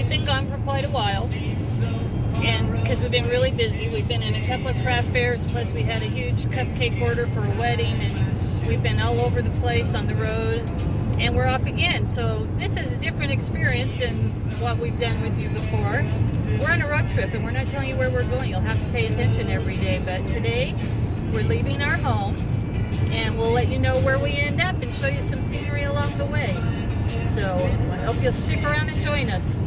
we've been gone for quite a while, and because we've been really busy. We've been in a couple of craft fairs, plus we had a huge cupcake order for a wedding, and we've been all over the place on the road, and we're off again. So this is a different experience than what we've done with you before. We're on a road trip, and we're not telling you where we're going. You'll have to pay attention every day, but today we're leaving our home, and we'll let you know where we end up and show you some scenery along the way. So I hope you'll stick around and join us.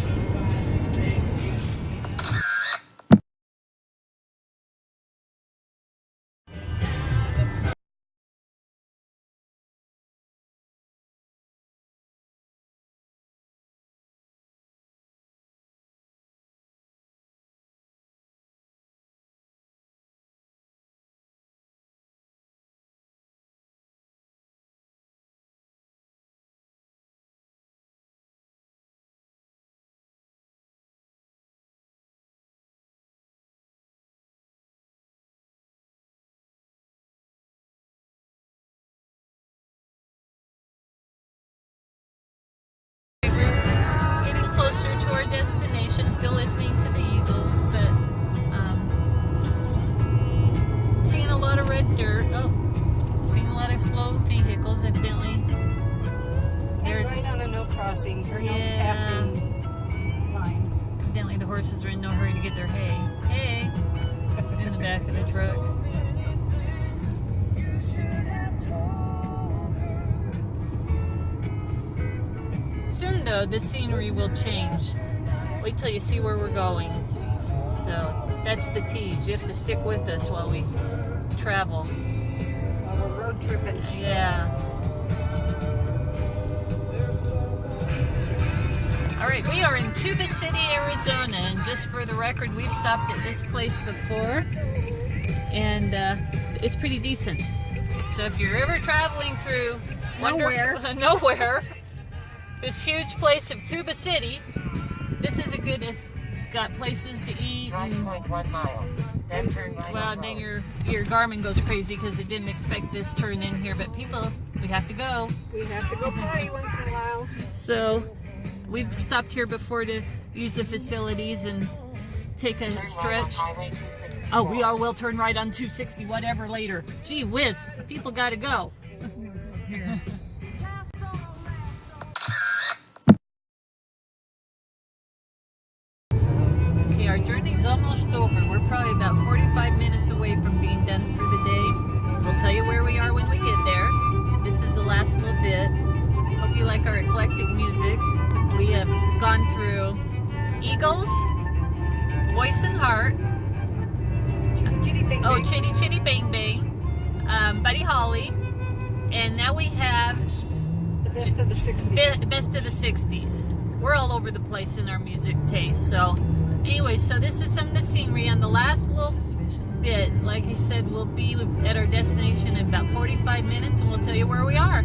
Destination, still listening to the Eagles, but seeing a lot of red dirt. Seeing a lot of slow vehicles, evidently. And right on a no crossing or no passing line. Evidently the horses are in no hurry to get their hay in the back of the truck. Soon though, the scenery will change. Wait till you see where we're going. So that's the tease. You have to stick with us while we travel. While we're road tripping. Yeah. All right, we are in Tuba City, Arizona, and just for the record, we've stopped at this place before, and it's pretty decent. So if you're ever traveling through nowhere, this huge place of Tuba City, this is a good. It's got places to eat. Drive 0.1 miles, then turn right. Well, then your Garmin goes crazy because it didn't expect this turn in here. But people, we have to go. We have to go potty once in a while. So we've stopped here before to use the facilities and take a stretch. Oh, we will turn right on 260, whatever later. Gee whiz, people got to go. Our journey's almost over. We're probably about 45 minutes away from being done for the day. We'll tell you where we are when we get there. This is the last little bit. Hope you like our eclectic music. We have gone through Eagles, Voice and Heart, Chitty Bang Bang. Chitty Chitty Bang Bang, Buddy Holly, and now we have the best of the 60s. Best of the 60s. We're all over the place in our music taste. So anyway, so this is some of the scenery on the last little bit. Like I said, we'll be at our destination in about 45 minutes, and we'll tell you where we are.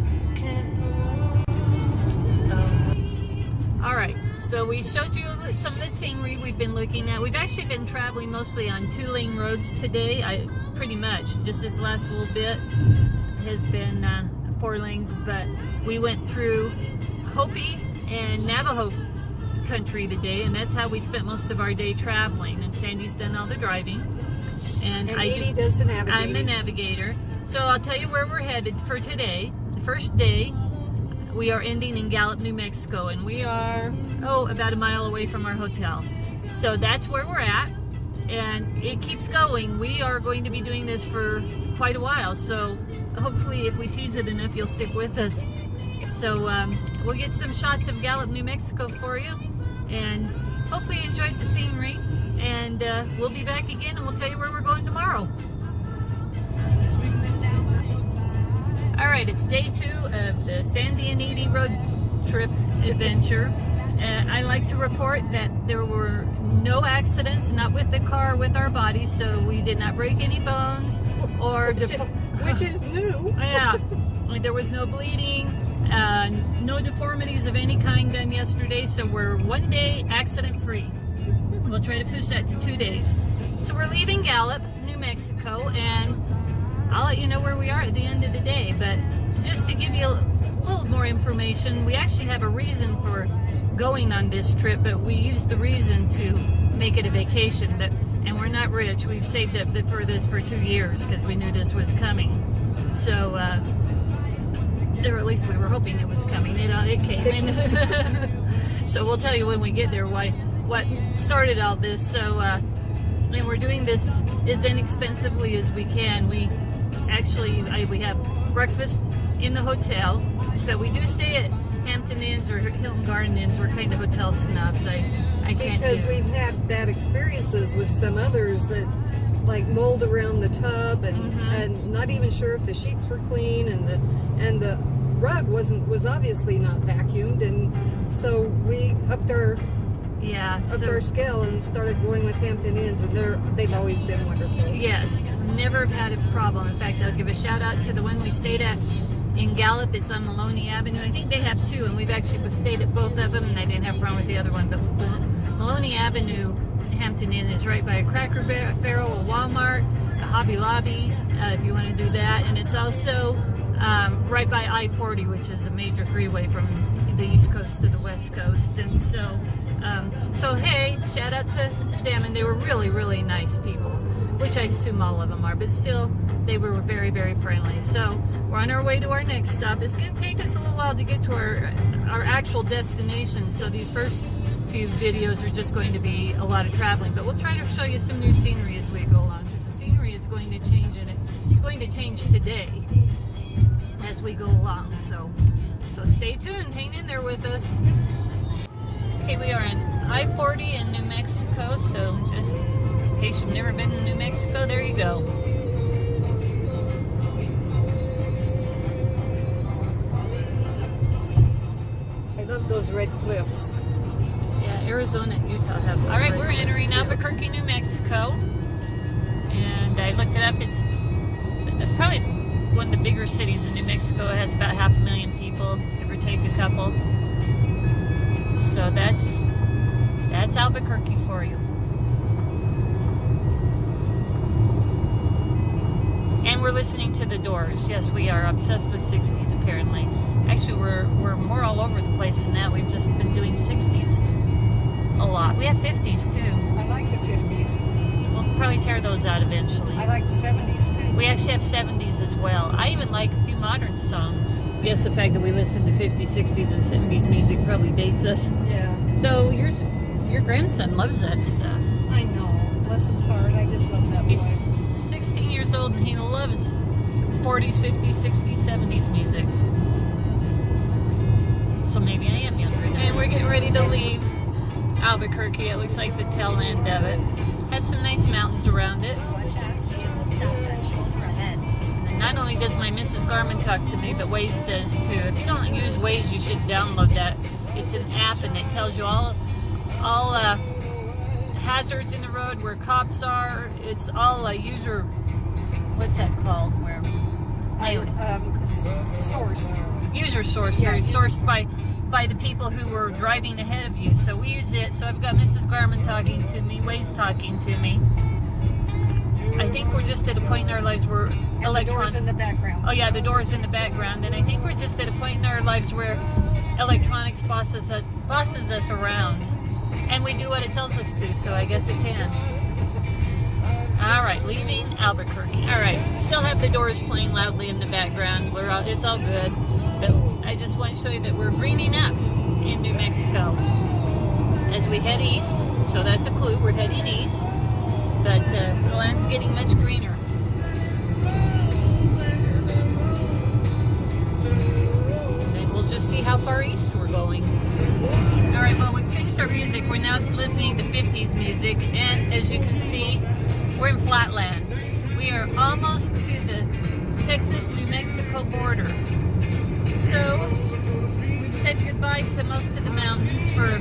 All right, so we showed you some of the scenery we've been looking at. We've actually been traveling mostly on 2-lane roads today. Pretty much, just this last little bit has been 4 lanes, but we went through Hopi and Navajo country today, and that's how we spent most of our day traveling. And Sandy's done all the driving, and Edie does the navigating. I'm the navigator. So I'll tell you where we're headed for today. The first day, we are ending in Gallup, New Mexico, and we are about a mile away from our hotel. So that's where we're at, and it keeps going. We are going to be doing this for quite a while, so hopefully if we tease it enough, you'll stick with us. So we'll get some shots of Gallup, New Mexico for you, and hopefully you enjoyed the scenery, and we'll be back again, and we'll tell you where we're going tomorrow. All right, it's day 2 of the Sandy and Edie road trip adventure. I like to report that there were no accidents, not with the car, with our bodies, so we did not break any bones or which is new. Yeah, there was no bleeding, no deformities of any kind done yesterday, so we're 1 day accident free. We'll try to push that to 2 days. So we're leaving Gallup, New Mexico, and I'll let you know where we are at the end of the day. But just to give you a little more information, we actually have a reason for going on this trip, but we used the reason to make it a vacation. And we're not rich. We've saved up for this for 2 years because we knew this was coming. So, or at least we were hoping it was coming. It came. So we'll tell you when we get there what started all this. So, and we're doing this as inexpensively as we can. We have breakfast in the hotel, but we do stay at Hampton Inns or Hilton Garden Inns. We're kind of hotel snobs. I can't because we've had bad experiences with some others that like mold around the tub and not even sure if the sheets were clean and the rug was obviously not vacuumed, and so we upped our scale and started going with Hampton Inns, and they've always been wonderful. Yes, never have had a problem. In fact, I'll give a shout out to the one we stayed at in Gallup. It's on Maloney Avenue. I think they have two, and we've actually stayed at both of them, and I didn't have a problem with the other one. But Maloney Avenue, Hampton Inn, is right by a Cracker Barrel, a Walmart, a Hobby Lobby, if you want to do that. And it's also right by I-40, which is a major freeway from the East Coast to the West Coast. And so hey, shout out to them. And they were really, really nice people, which I assume all of them are, but still, they were very, very friendly. So we're on our way to our next stop. It's going to take us a little while to get to our actual destination. So these first few videos are just going to be a lot of traveling, but we'll try to show you some new scenery as we go along, because the scenery is going to change, and it's going to change today as we go along. So stay tuned, hang in there with us. Okay, we are on I-40 in New Mexico, so just in case you've never been to New Mexico, there you go. I love those red cliffs. Yeah, Arizona and Utah have. All right, we're entering Albuquerque, New Mexico, and I looked it up. It's probably one of the bigger cities in New Mexico. It has about 500,000 people, give or take a couple. So that's Albuquerque for you. And we're listening to The Doors. Yes, we are obsessed with 60s apparently. Actually, we're more all over the place than that. We've just been doing 60s a lot. We have 50s too. I like the 50s. We'll probably tear those out eventually. I like the 70s too. We actually have 70s as well. I even like a few modern songs. Yes, the fact that we listen to 50s, 60s, and 70s music probably dates us. Yeah. Though your grandson loves that stuff. I know. Bless his heart. I just love that boy. He's 16 years old and he loves 40s, 50s, 60s, 70s music. So maybe I am younger now. And we're getting ready to leave Albuquerque. It looks like the tail end of it. Has some nice mountains around it. And not only does my Mrs. Garmin talk to me, but Waze does too. If you don't use Waze, you should download that. It's an app and it tells you all hazards in the road, where cops are. It's all user, what's that called? Where anyway, Sourced. user sourced. Yeah. They're sourced by the people who were driving ahead of you. So we use it. So I've got Mrs. Garmin talking to me, Waze talking to me. I think we're just at a point in our lives where The doors in the background. Oh yeah, the doors in the background, and I think we're just at a point in our lives where electronics bosses us around, and we do what it tells us to. So I guess it can. All right, leaving Albuquerque. All right, still have the Doors playing loudly in the background. It's all good, but I just want to show you that we're greening up in New Mexico as we head east. So that's a clue. We're heading east, but the land's getting much greener. Just see how far east we're going. All right, well, we've changed our music. We're now listening to 50s music, and as you can see, we're in flatland. We are almost to the Texas-New Mexico border. So we've said goodbye to most of the mountains for a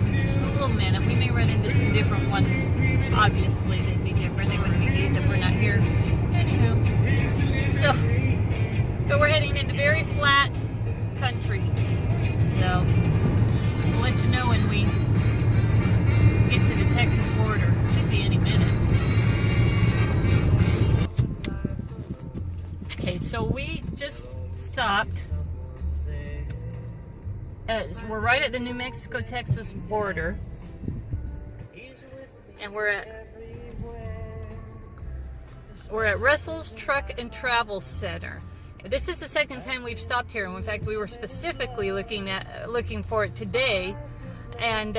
little minute. We may run into some different ones. Obviously, they'd be different. They wouldn't be these if we're not here. Anywho, but we're heading into very flat country. So we'll let you know when we get to the Texas border. Should be any minute. Okay, so we just stopped we're right at the New Mexico-Texas border, and we're at Russell's Truck and Travel Center. This is the second time we've stopped here, and in fact, we were specifically looking for it today. And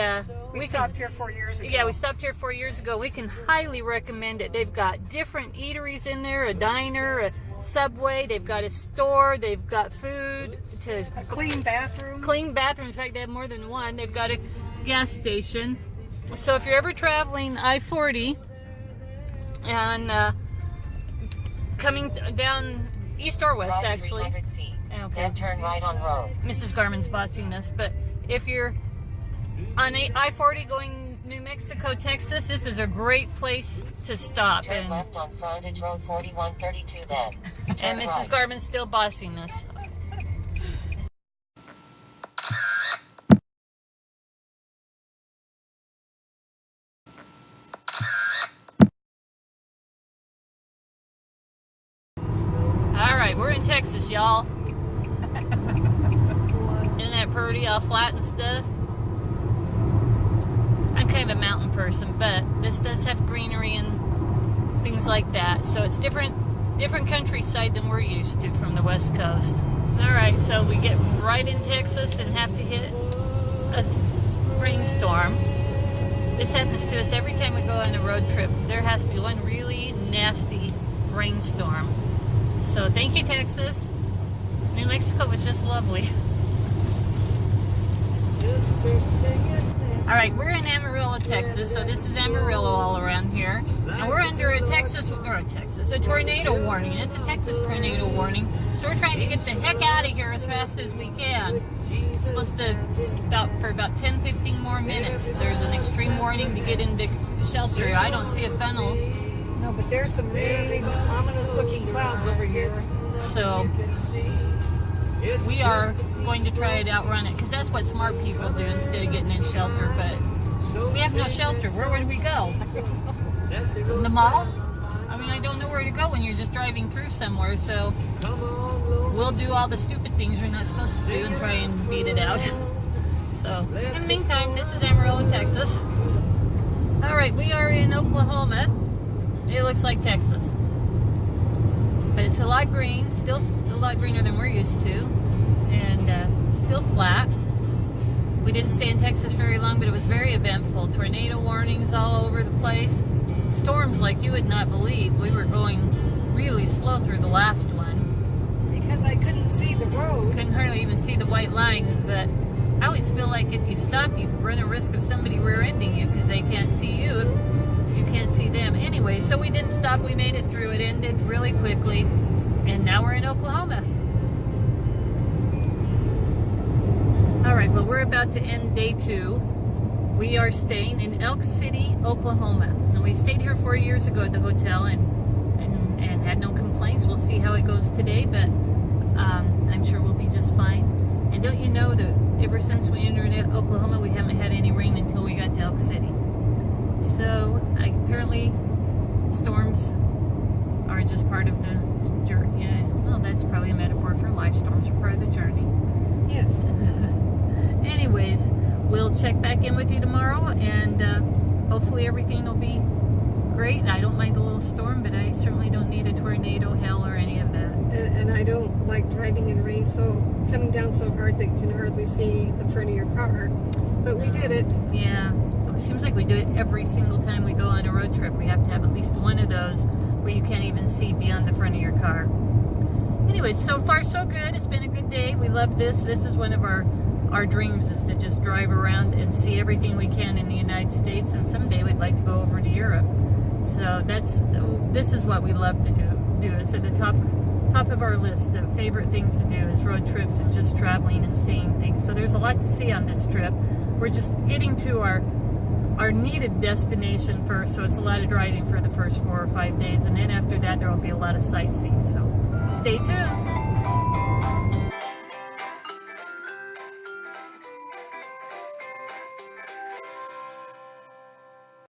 we stopped here 4 years ago. Yeah, we stopped here 4 years ago. We can highly recommend it. They've got different eateries in there, a diner, a Subway. They've got a store. They've got food. A clean bathroom. Clean bathroom. In fact, they have more than one. They've got a gas station. So if you're ever traveling I-40 and coming down east or west, Drive actually. 300 feet. Okay. Then turn right on road. Mrs. Garman's bossing us, but if you're on I-40 going New Mexico, Texas, this is a great place to stop. Turn left on Frontage Road 4132 then. Turn And Mrs. right. Garman's still bossing us. Alright, we're in Texas, y'all. Isn't that pretty? All flat and stuff. I'm kind of a mountain person, but this does have greenery and things like that. So it's different countryside than we're used to from the West Coast. Alright, so we get right in Texas and have to hit a rainstorm. This happens to us every time we go on a road trip. There has to be one really nasty rainstorm. So thank you, Texas. New Mexico was just lovely. Alright, we're in Amarillo, Texas, so this is Amarillo all around here. And we're under a tornado warning. It's a Texas tornado warning. So we're trying to get the heck out of here as fast as we can. It's supposed to, for about 10-15 more minutes. There's an extreme warning to get into shelter. I don't see a funnel. No, but there's some really ominous looking clouds over here. So we are going to try to outrun it, because that's what smart people do instead of getting in shelter. But we have no shelter. Where would we go? The mall? I mean, I don't know where to go when you're just driving through somewhere. So we'll do all the stupid things you're not supposed to do and try and beat it out. So in the meantime, this is Amarillo, Texas. Alright, we are in Oklahoma. It looks like Texas. But it's a lot green, still a lot greener than we're used to, and still flat. We didn't stay in Texas very long, but it was very eventful. Tornado warnings all over the place. Storms like you would not believe. We were going really slow through the last one. Because I couldn't see the road. Couldn't hardly even see the white lines, but I always feel like if you stop, you run a risk of somebody rear-ending you because they can't see you. You can't see them. Anyway, so we didn't stop. We made it through. It ended really quickly. And now we're in Oklahoma. Alright, well, we're about to end day 2. We are staying in Elk City, Oklahoma. And we stayed here 4 years ago at the hotel and had no complaints. We'll see how it goes today, but I'm sure we'll be just fine. And don't you know that ever since we entered Oklahoma, we haven't had any rain until we got to Elk City. So apparently storms are just part of the journey. Yeah, well, that's probably a metaphor for life. Storms are part of the journey. Yes. Anyways, we'll check back in with you tomorrow, and hopefully everything will be great. I don't mind a little storm, but I certainly don't need a tornado, hail, or any of that. And I don't like driving in rain coming down so hard that you can hardly see the front of your car. But we did it. Yeah. It seems like we do it every single time we go on a road trip. We have to have at least one of those where you can't even see beyond the front of your car. Anyways, so far so good. It's been a good day. We love this. This is one of our dreams, is to just drive around and see everything we can in the United States, and someday we'd like to go over to Europe. So this is what we love to do. It's at the top of our list of favorite things to do is road trips and just traveling and seeing things. So there's a lot to see on this trip. We're just getting to our needed destination first, so it's a lot of driving for the first 4 or 5 days, and then after that there will be a lot of sightseeing. So stay tuned.